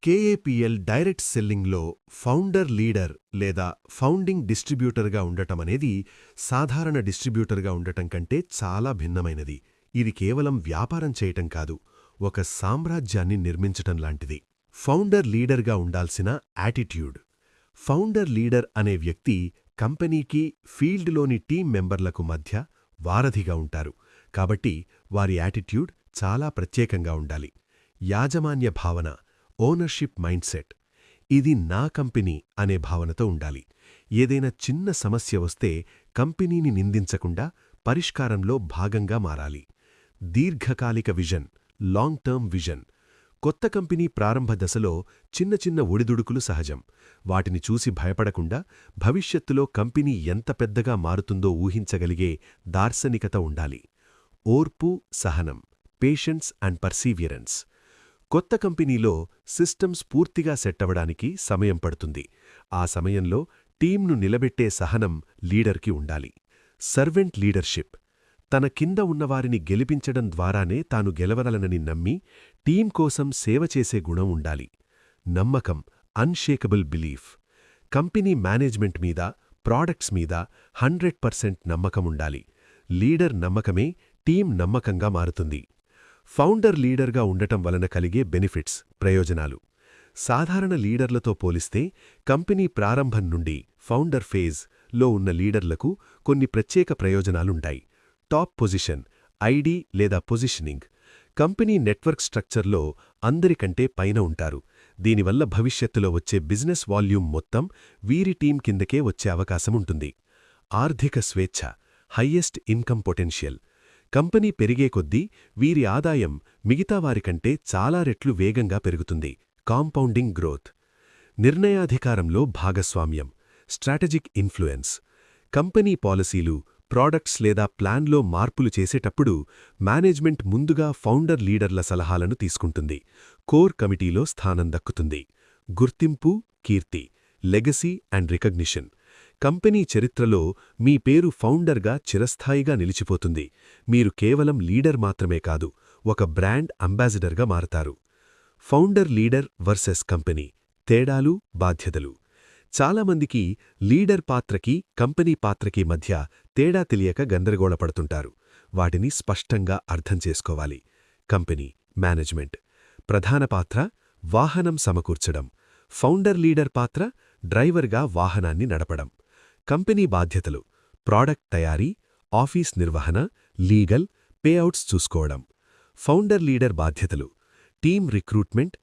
కేఏపీఎల్ direct సెల్లింగ్లో founder leader లేదా founding డిస్ట్రిబ్యూటర్గా ఉండటమనేది సాధారణ డిస్ట్రిబ్యూటర్గా ఉండటం కంటే చాలా భిన్నమైనది. ఇది కేవలం వ్యాపారం చేయటం కాదు, ఒక సామ్రాజ్యాన్ని నిర్మించటం లాంటిది. ఫౌండర్ లీడర్గా ఉండాల్సిన యాటిట్యూడ్. ఫౌండర్ లీడర్ అనే వ్యక్తి కంపెనీకి, ఫీల్డ్లోని టీం మెంబర్లకు మధ్య వారధిగా ఉంటారు. కాబట్టి వారి యాటిట్యూడ్ చాలా ప్రత్యేకంగా ఉండాలి. యాజమాన్య భావన, ఓనర్షిప్ మైండ్సెట్. ఇది నా కంపెనీ అనే భావనతో ఉండాలి. ఏదైనా చిన్న సమస్య వస్తే కంపెనీని నిందించకుండా పరిష్కారంలో భాగంగా మారాలి. దీర్ఘకాలిక విజన్, లాంగ్ టర్మ్ విజన్. కొత్త కంపెనీ ప్రారంభ దశలో చిన్న చిన్న ఒడిదుడుకులు సహజం. వాటిని చూసి భయపడకుండా భవిష్యత్తులో కంపెనీ ఎంత పెద్దగా మారుతుందో ఊహించగలిగే దార్శనికత ఉండాలి. ఓర్పు, సహనం, పేషెన్స్ అండ్ పర్సీవియరెన్స్. కొత్త కంపెనీలో సిస్టమ్స్ పూర్తిగా సెట్ అవ్వడానికి సమయం పడుతుంది. ఆ సమయంలో టీంను నిలబెట్టే సహనం లీడర్కి ఉండాలి. Servant leadership. తన కింద ఉన్నవారిని గెలిపించడం ద్వారానే తాను గెలవగలనని నమ్మి టీం కోసం సేవ చేసే గుణం ఉండాలి. నమ్మకం, అన్షేకబుల్ బిలీఫ్. కంపెనీ మేనేజ్మెంట్ మీద, ప్రాడక్ట్స్ మీద 100% నమ్మకముండాలి. లీడర్ నమ్మకమే టీం నమ్మకంగా మారుతుంది. ఫౌండర్ లీడర్గా ఉండటం వలన కలిగే బెనిఫిట్స్, ప్రయోజనాలు. సాధారణ లీడర్లతో పోలిస్తే కంపెనీ ప్రారంభం నుండి ఫౌండర్ ఫేజ్లో ఉన్న లీడర్లకు కొన్ని ప్రత్యేక ప్రయోజనాలుంటాయి. టాప్ పొజిషన్, ఐడి లేదా పొజిషనింగ్. కంపెనీ నెట్వర్క్ స్ట్రక్చర్లో అందరికంటే పైన ఉంటారు. దీనివల్ల భవిష్యత్తులో వచ్చే బిజినెస్ వాల్యూమ్ మొత్తం వీరి టీం కిందకే వచ్చే అవకాశముంటుంది. ఆర్థిక స్వేచ్ఛ, హయ్యెస్ట్ ఇన్కమ్ పొటెన్షియల్. కంపెనీ పెరిగే కొద్దీ వీరి ఆదాయం మిగతావారికంటే చాలా రెట్లు వేగంగా పెరుగుతుంది. Compounding growth. నిర్ణయాధికారంలో భాగస్వామ్యం, స్ట్రాటజిక్ ఇన్ఫ్లుయెన్స్. కంపెనీ పాలసీలు, ప్రాడక్ట్స్ లేదా ప్లాన్లో మార్పులు చేసేటప్పుడు మేనేజ్మెంట్ ముందుగా ఫౌండర్ లీడర్ల సలహాలను తీసుకుంటుంది. కోర్ కమిటీలో స్థానం దక్కుతుంది. గుర్తింపు, కీర్తి, లెగసీ అండ్ రికగ్నిషన్. కంపెనీ చరిత్రలో మీ పేరు ఫౌండర్గా చిరస్థాయిగా నిలిచిపోతుంది. మీరు కేవలం లీడర్ మాత్రమే కాదు, ఒక బ్రాండ్ అంబాసిడర్గా మారతారు. Founder leader versus company. తేడాలు, బాధ్యతలు. చాలామందికి లీడర్ పాత్రకి, కంపెనీ పాత్రకి మధ్య తేడా తెలియక గందరగోళపడుతుంటారు. వాటిని స్పష్టంగా అర్థం చేసుకోవాలి. Company, management. ప్రధాన పాత్ర వాహనం సమకూర్చడం. ఫౌండర్ లీడర్ పాత్ర డ్రైవర్గా వాహనాన్ని నడపడం. కంపెనీ బాధ్యతలు: ప్రాడక్ట్ తయారీ, ఆఫీస్ నిర్వహణ, లీగల్, పేఅవుట్స్ చూసుకోవడం. ఫౌండర్ లీడర్ బాధ్యతలు: టీం రిక్రూట్మెంట్,